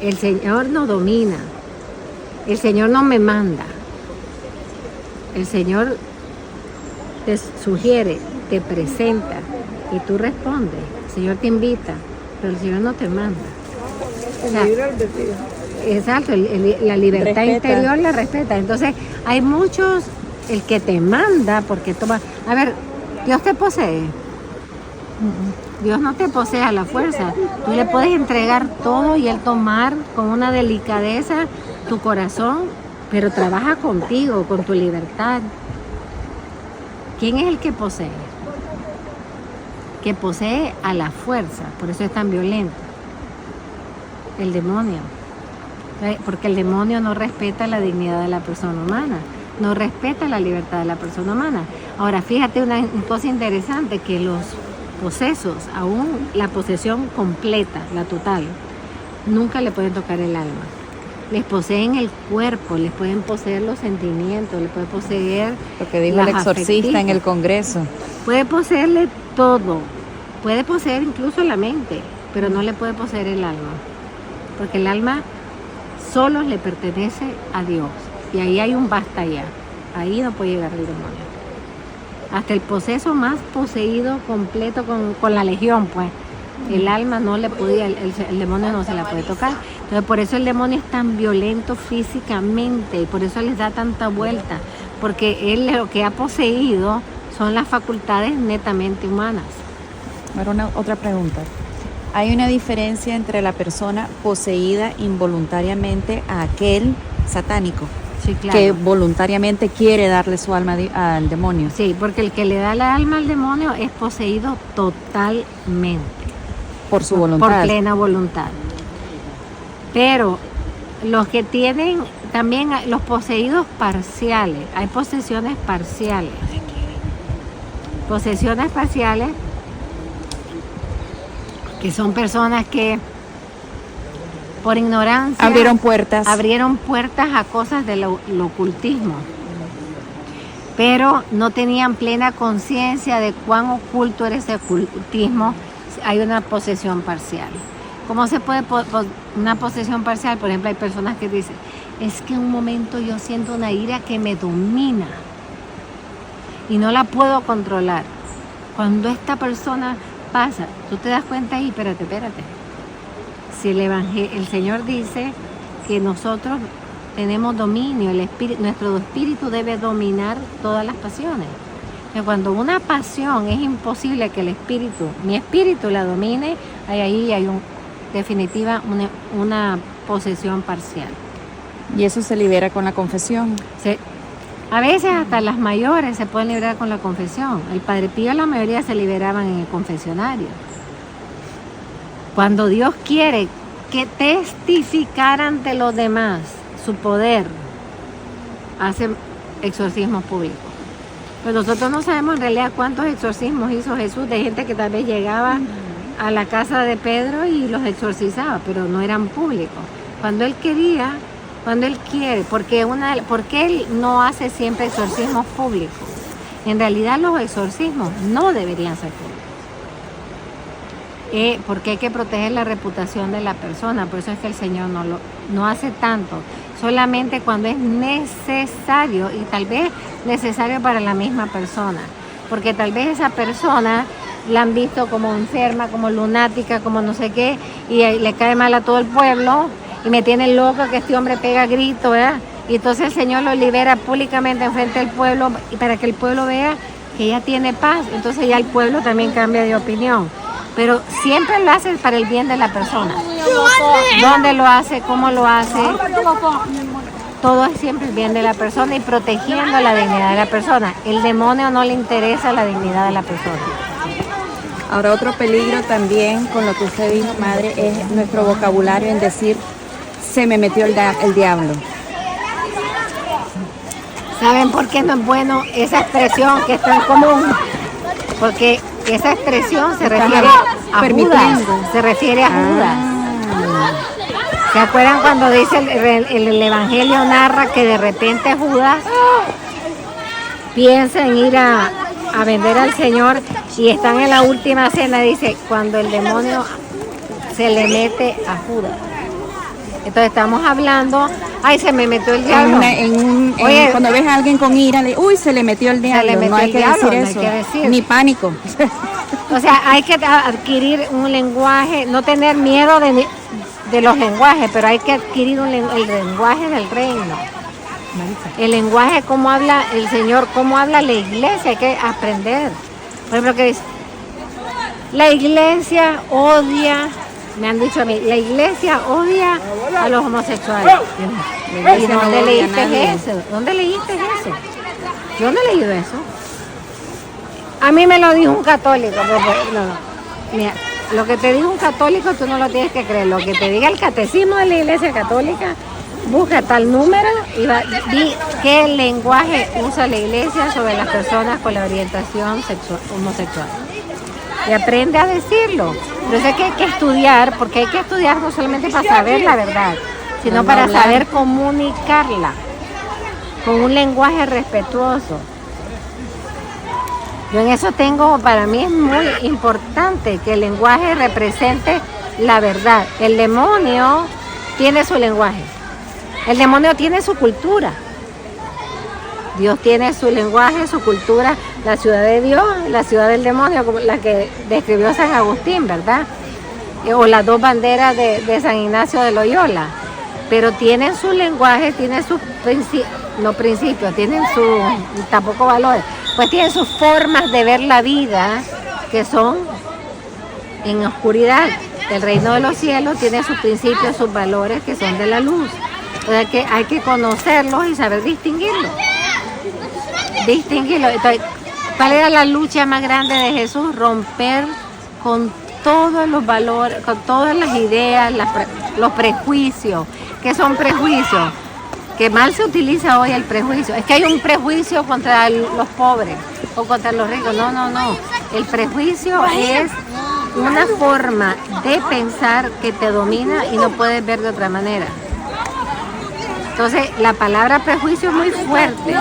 El Señor no domina. El Señor no me manda. El Señor te sugiere, te presenta y tú respondes. El Señor te invita, pero el Señor no te manda. O sea, exacto, la libertad Respeta. interior la respeta. Entonces, hay muchos, el que te manda, porque toma. A ver, Dios te posee. Dios no te posee a la fuerza. Tú le puedes entregar todo y Él tomar con una delicadeza tu corazón, pero trabaja contigo, con tu libertad. ¿Quién es el que posee? Que posee a la fuerza, por eso es tan violento. El demonio. Porque el demonio no respeta la dignidad de la persona humana, no respeta la libertad de la persona humana. Ahora, fíjate una cosa interesante, que los posesos, aún la posesión completa, la total, nunca le pueden tocar el alma. Les poseen el cuerpo, les pueden poseer los sentimientos, les pueden poseer Lo que dijo el exorcista en el Congreso. Puede poseerle todo, puede poseer incluso la mente, pero no le puede poseer el alma, porque el alma solo le pertenece a Dios, y ahí hay un basta ya, ahí no puede llegar el demonio. Hasta el poseso más poseído completo con la legión, pues, el alma no le podía, el demonio no se la puede tocar. Entonces, por eso el demonio es tan violento físicamente, y por eso les da tanta vuelta, porque él lo que ha poseído son las facultades netamente humanas. Ahora otra pregunta. ¿Hay una diferencia entre la persona poseída involuntariamente a aquel satánico? Sí, claro. Que voluntariamente quiere darle su alma al demonio. Sí, porque el que le da la alma al demonio es poseído totalmente. Por su voluntad. Por plena voluntad. Pero los que tienen, también los poseídos parciales, hay posesiones parciales. Posesiones parciales, que son personas que por ignorancia Abrieron puertas a cosas del ocultismo, pero no tenían plena conciencia de cuán oculto era ese ocultismo. Hay una posesión parcial. ¿Cómo se puede una posesión parcial? Por ejemplo, hay personas que dicen, es que en un momento yo siento una ira que me domina y no la puedo controlar. Cuando esta persona pasa, tú te das cuenta ahí, espérate. Si el Señor dice que nosotros tenemos dominio, nuestro espíritu debe dominar todas las pasiones. Que cuando una pasión es imposible que mi espíritu la domine, ahí hay definitiva una posesión parcial. y eso se libera con la confesión. A veces hasta las mayores se pueden liberar con la confesión. El Padre Pío, la mayoría se liberaban en el confesionario. Cuando Dios quiere que testificar ante los demás su poder, hace exorcismos públicos. Pues nosotros no sabemos en realidad cuántos exorcismos hizo Jesús, de gente que tal vez llegaba a la casa de Pedro y los exorcizaba, pero no eran públicos. Cuando Él quería, cuando Él quiere, porque Él no hace siempre exorcismos públicos. En realidad los exorcismos no deberían ser públicos. Porque hay que proteger la reputación de la persona, por eso es que el Señor no hace tanto, solamente cuando es necesario, y tal vez necesario para la misma persona, porque tal vez esa persona la han visto como enferma, como lunática, como no sé qué, y le cae mal a todo el pueblo, y me tiene loca que este hombre pega gritos, ¿verdad? Y entonces el Señor lo libera públicamente enfrente del pueblo, y para que el pueblo vea que ella tiene paz, entonces ya el pueblo también cambia de opinión. Pero siempre lo hace para el bien de la persona. ¿Dónde lo hace? ¿Cómo lo hace? Todo es siempre el bien de la persona y protegiendo la dignidad de la persona. El demonio no le interesa la dignidad de la persona. Ahora, otro peligro también con lo que usted dijo, madre, es nuestro vocabulario en decir, se me metió el diablo. ¿Saben por qué no es bueno esa expresión que es tan común? Porque esa expresión se refiere a Judas. Se refiere a Judas. ¿Se acuerdan cuando dice el Evangelio narra que de repente Judas piensa en ir a vender al Señor y están en la última cena? Dice, cuando el demonio se le mete a Judas. Entonces estamos hablando, ay, se me metió el diablo. Oye, cuando ves a alguien con ira, uy, se le metió el diablo. No hay que decir eso, ni pánico. O sea, hay que adquirir un lenguaje, no tener miedo de los lenguajes, pero hay que adquirir el lenguaje del reino. El lenguaje, cómo habla el Señor, cómo habla la iglesia, hay que aprender. Por ejemplo, que dice, la iglesia odia, me han dicho a mí, la iglesia odia a los homosexuales. ¿Y dónde leíste eso? ¿Dónde leíste eso? Yo no he leído eso. A mí me lo dijo un católico. No. Mira, lo que te diga un católico tú no lo tienes que creer. Lo que te diga el catecismo de la iglesia católica, busca tal número y di qué lenguaje usa la iglesia sobre las personas con la orientación homosexual. Y aprende a decirlo. Pero sé que hay que estudiar, porque hay que estudiar no solamente para saber la verdad, sino para saber comunicarla con un lenguaje respetuoso. Yo en eso para mí es muy importante que el lenguaje represente la verdad. El demonio tiene su lenguaje. El demonio tiene su cultura. Dios tiene su lenguaje, su cultura, la ciudad de Dios, la ciudad del demonio, como la que describió San Agustín, ¿verdad? O las dos banderas de San Ignacio de Loyola. Pero tienen su lenguaje, tienen sus principios, tienen tampoco valores, pues tienen sus formas de ver la vida que son en oscuridad. El reino de los cielos tiene sus principios, sus valores que son de la luz. O sea que hay que conocerlos y saber distinguirlos. Entonces, ¿cuál era la lucha más grande de Jesús? Romper con todos los valores, con todas las ideas, los prejuicios. ¿Qué son prejuicios? Que mal se utiliza hoy el prejuicio. Es que hay un prejuicio contra los pobres o contra los ricos. No. El prejuicio es una forma de pensar que te domina y no puedes ver de otra manera. Entonces, la palabra prejuicio es muy fuerte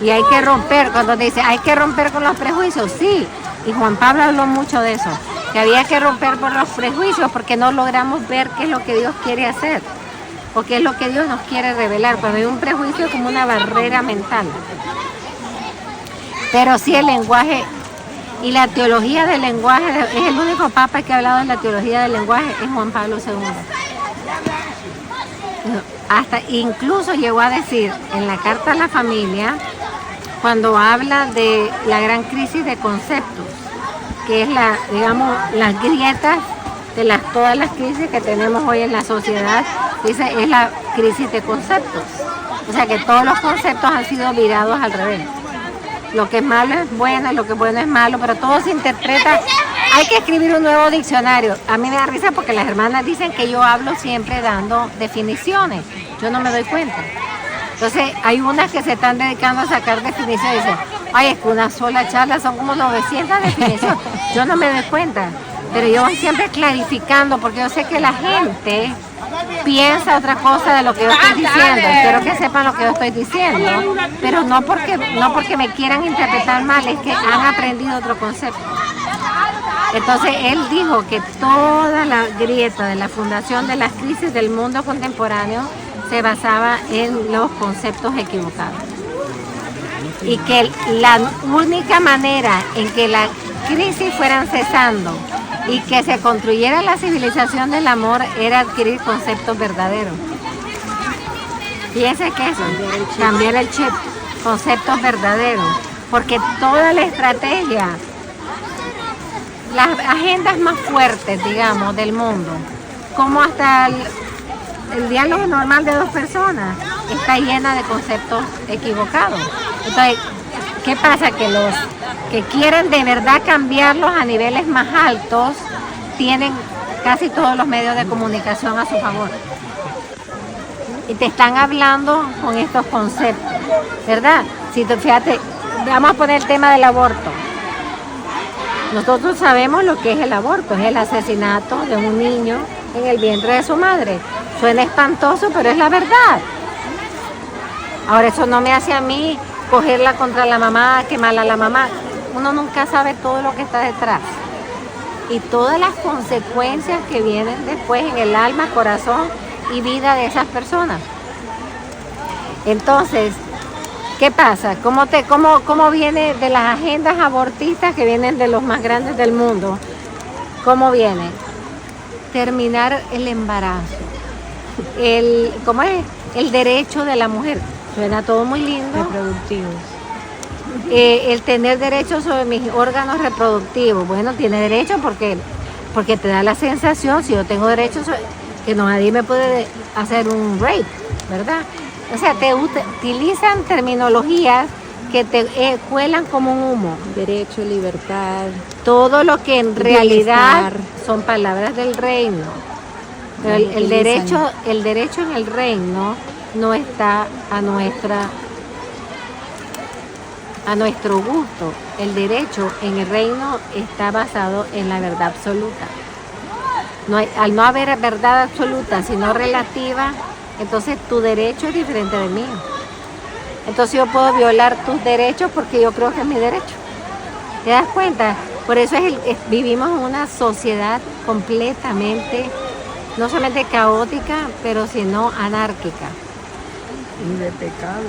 y hay que romper. Cuando te dice, hay que romper con los prejuicios, sí. Y Juan Pablo habló mucho de eso, que había que romper por los prejuicios porque no logramos ver qué es lo que Dios quiere hacer o qué es lo que Dios nos quiere revelar. Cuando hay un prejuicio es como una barrera mental. Pero sí el lenguaje y la teología del lenguaje, es el único papa que ha hablado de la teología del lenguaje, es Juan Pablo II. Hasta incluso llegó a decir en la carta a la familia, cuando habla de la gran crisis de conceptos, que es las grietas de todas las crisis que tenemos hoy en la sociedad, dice, es la crisis de conceptos. O sea que todos los conceptos han sido virados al revés. Lo que es malo es bueno, lo que es bueno es malo, pero todo se interpreta. Hay que escribir un nuevo diccionario. A mí me da risa porque las hermanas dicen que yo hablo siempre dando definiciones. Yo no me doy cuenta. Entonces, hay unas que se están dedicando a sacar definiciones y dicen, ay, es que una sola charla son como 900 definiciones. Yo no me doy cuenta, pero yo voy siempre clarificando porque yo sé que la gente piensa otra cosa de lo que yo estoy diciendo. Quiero que sepan lo que yo estoy diciendo, pero no porque me quieran interpretar mal, es que han aprendido otro concepto. Entonces él dijo que toda la grieta de la fundación de las crisis del mundo contemporáneo se basaba en los conceptos equivocados. Y que la única manera en que las crisis fueran cesando y que se construyera la civilización del amor era adquirir conceptos verdaderos. Fíjense que eso, cambiar el chip, conceptos verdaderos, porque toda la estrategia, las agendas más fuertes, digamos, del mundo, como hasta el diálogo normal de dos personas, está llena de conceptos equivocados. Entonces, ¿qué pasa? Que los que quieren de verdad cambiarlos a niveles más altos tienen casi todos los medios de comunicación a su favor. Y te están hablando con estos conceptos, ¿verdad? Si tú, fíjate, vamos a poner el tema del aborto. Nosotros sabemos lo que es el aborto, es el asesinato de un niño en el vientre de su madre. Suena espantoso, pero es la verdad. Ahora, eso no me hace a mí cogerla contra la mamá, quemarla a la mamá. Uno nunca sabe todo lo que está detrás. Y todas las consecuencias que vienen después en el alma, corazón y vida de esas personas. Entonces, ¿qué pasa? ¿Cómo viene de las agendas abortistas que vienen de los más grandes del mundo? ¿Cómo viene? Terminar el embarazo. ¿Cómo es? El derecho de la mujer. Suena todo muy lindo. Reproductivos. El tener derecho sobre mis órganos reproductivos. Bueno, tiene derecho porque te da la sensación, si yo tengo derecho, que no nadie me puede hacer un rape, ¿verdad? O sea, te utilizan terminologías que te cuelan como un humo. Derecho, libertad. Todo lo que en realidad son palabras del reino. Pero el derecho en el reino no está a nuestro gusto. El derecho en el reino está basado en la verdad absoluta. Al no haber verdad absoluta, sino relativa, entonces tu derecho es diferente del mío. Entonces yo puedo violar tus derechos porque yo creo que es mi derecho. ¿Te das cuenta? Por eso vivimos en una sociedad completamente, no solamente caótica, pero sino anárquica. Y de pecado.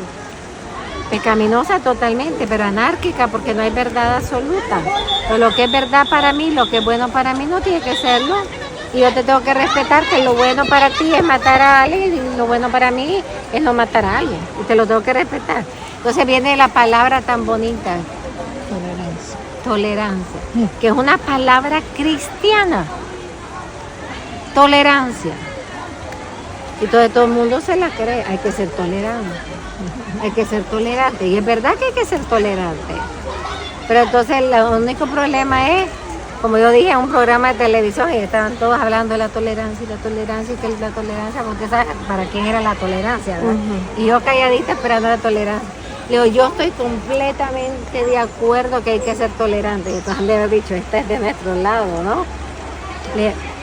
Pecaminosa totalmente, pero anárquica porque no hay verdad absoluta. Pero lo que es verdad para mí, lo que es bueno para mí no tiene que serlo. Y yo te tengo que respetar que lo bueno para ti es matar a alguien y lo bueno para mí es no matar a alguien. Y te lo tengo que respetar. Entonces viene la palabra tan bonita. Tolerancia. Que es una palabra cristiana. Tolerancia. Y todo el mundo se la cree. Hay que ser tolerante. Hay que ser tolerante. Y es verdad que hay que ser tolerante. Pero entonces el único problema es, como yo dije en un programa de televisión, y estaban todos hablando de la tolerancia, y que la tolerancia, porque ¿sabes para quién era la tolerancia? ¿Verdad? Y yo calladita esperando la tolerancia. Le digo, yo estoy completamente de acuerdo que hay que ser tolerante. Y entonces le he dicho, esta es de nuestro lado, ¿no?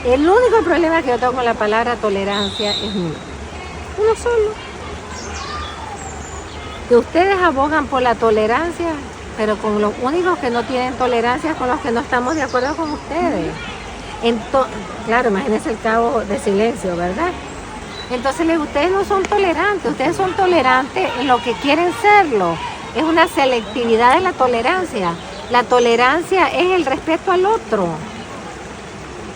El único problema que yo tengo con la palabra tolerancia es uno solo. Que ustedes abogan por la tolerancia, pero con los únicos que no tienen tolerancia es con los que no estamos de acuerdo con ustedes. Claro, imagínense el cabo de silencio, ¿verdad? Entonces ustedes no son tolerantes, ustedes son tolerantes en lo que quieren serlo. Es una selectividad de la tolerancia. La tolerancia es el respeto al otro.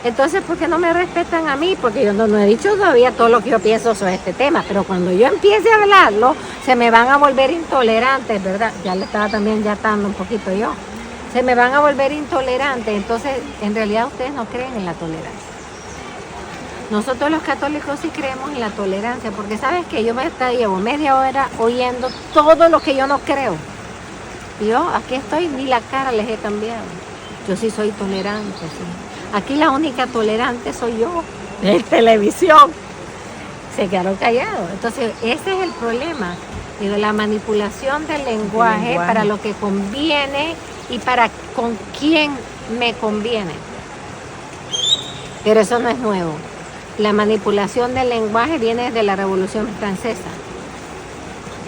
Entonces, ¿por qué no me respetan a mí? Porque yo no he dicho todavía todo lo que yo pienso sobre este tema, pero cuando yo empiece a hablarlo, se me van a volver intolerantes, ¿verdad? Ya le estaba también yatando un poquito yo. Se me van a volver intolerantes, entonces, en realidad ustedes no creen en la tolerancia. Nosotros los católicos sí creemos en la tolerancia, porque ¿sabes qué? Yo llevo media hora oyendo todo lo que yo no creo. Y yo aquí estoy, ni la cara les he cambiado. Yo sí soy tolerante, sí. Aquí la única tolerante soy yo, en televisión. Se quedaron callados. Entonces, ese es el problema. Digo, la manipulación del lenguaje para lo que conviene y para con quién me conviene. Pero eso no es nuevo. La manipulación del lenguaje viene desde la Revolución Francesa.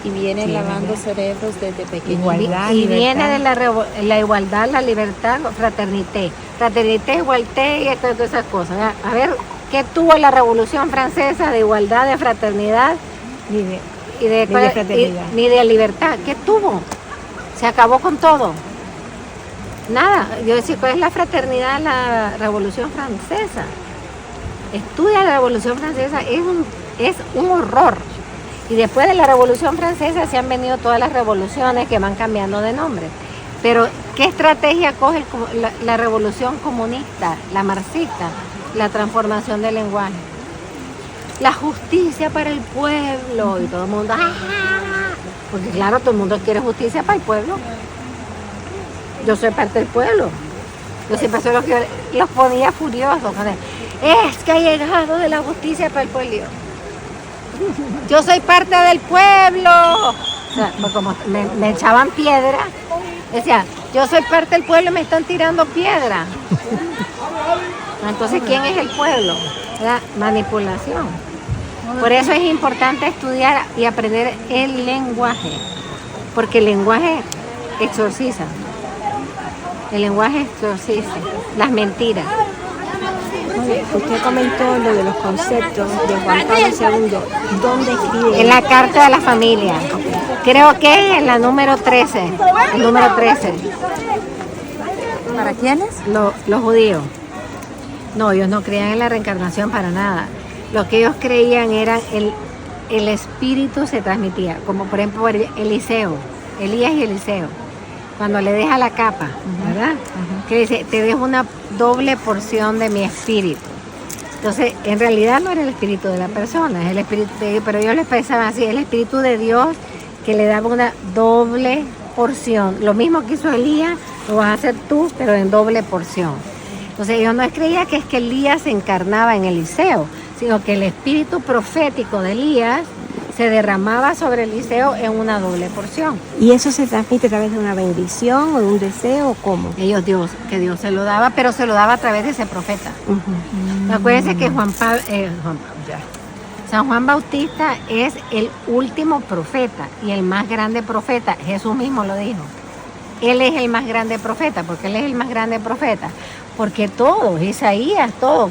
Y viene lavando cerebros desde pequeño. Igualdad, y viene de la igualdad, la libertad, fraternité. Fraternité, igualdad y todas esas cosas. A ver, ¿qué tuvo la Revolución Francesa de igualdad, de fraternidad? Ni de fraternidad. Ni de libertad. ¿Qué tuvo? Se acabó con todo. Nada. Yo decía, ¿cuál es la fraternidad de la Revolución Francesa? Estudia la Revolución Francesa, es un horror. Y después de la Revolución Francesa se han venido todas las revoluciones que van cambiando de nombre. Pero, ¿qué estrategia coge la revolución comunista, la marxista? La transformación del lenguaje. La justicia para el pueblo. Y todo el mundo, ¡ah! Porque claro, todo el mundo quiere justicia para el pueblo. Yo soy parte del pueblo. Yo siempre soy los que los ponía furiosos. Es que ha llegado de la justicia para el pueblo. Yo soy parte del pueblo. O sea, pues como me echaban piedra, decía, yo soy parte del pueblo y me están tirando piedra. Entonces, ¿quién es el pueblo? La manipulación. Por eso es importante estudiar y aprender el lenguaje, porque el lenguaje exorciza. El lenguaje exorciza las mentiras. Usted comentó lo de los conceptos de Juan Pablo II. ¿Dónde escribe? En la carta de la familia. Creo que es en la número 13. El número 13. ¿Para quiénes? Los judíos. No, ellos no creían en la reencarnación para nada. Lo que ellos creían era el espíritu se transmitía. Como por ejemplo Eliseo, Elías y Eliseo. Cuando le deja la capa, ¿verdad? Que dice, te dejo una doble porción de mi espíritu. Entonces, en realidad no era el espíritu de la persona, es el espíritu pero ellos les pensaban así, el espíritu de Dios que le daba una doble porción. Lo mismo que hizo Elías, lo vas a hacer tú, pero en doble porción. Entonces, ellos no creían que es que Elías se encarnaba en Eliseo, sino que el espíritu profético de Elías se derramaba sobre Eliseo en una doble porción. ¿Y eso se transmite a través de una bendición o de un deseo o cómo? Que Dios se lo daba, pero se lo daba a través de ese profeta. Acuérdense que San Juan Bautista es el último profeta y el más grande profeta. Jesús mismo lo dijo. Él es el más grande profeta. ¿Por qué él es el más grande profeta? Porque todos, Isaías, ¿no?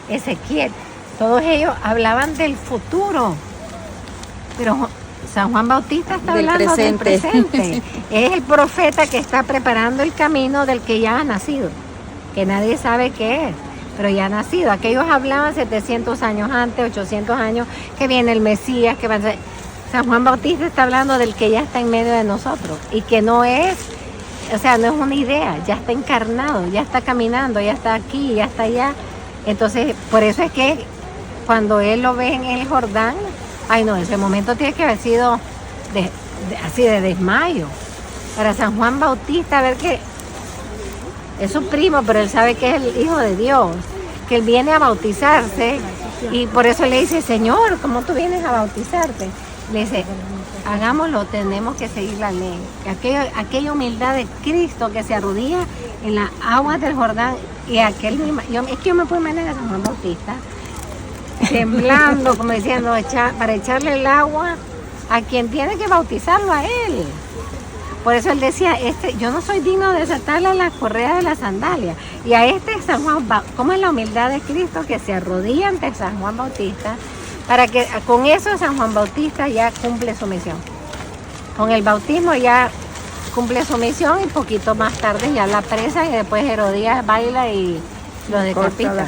Ezequiel, todos ellos hablaban del futuro. Pero San Juan Bautista está hablando del presente. Es el profeta que está preparando el camino del que ya ha nacido, que nadie sabe qué es, pero ya ha nacido. Aquellos hablaban 700 años antes, 800 años, que viene el Mesías, que va a ser. San Juan Bautista está hablando del que ya está en medio de nosotros y que no es, o sea, no es una idea, ya está encarnado, ya está caminando, ya está aquí, ya está allá. Entonces, por eso es que cuando él lo ve en el Jordán, ay no, ese momento tiene que haber sido así de desmayo. Para San Juan Bautista, ver que es su primo, pero él sabe que es el Hijo de Dios, que él viene a bautizarse y por eso le dice, Señor, ¿cómo tú vienes a bautizarte? Le dice, hagámoslo, tenemos que seguir la ley. Aquella humildad de Cristo que se arrodilla en las aguas del Jordán y es que yo me puedo imaginar a San Juan Bautista temblando, como diciendo, para echarle el agua a quien tiene que bautizarlo a él. Por eso él decía, yo no soy digno de desatarle las correas de las sandalias. Y a San Juan, ¿cómo es la humildad de Cristo que se arrodilla ante San Juan Bautista? Para que con eso San Juan Bautista ya cumple su misión. Con el bautismo ya cumple su misión y poquito más tarde ya la presa y después Herodías baila y lo decapita.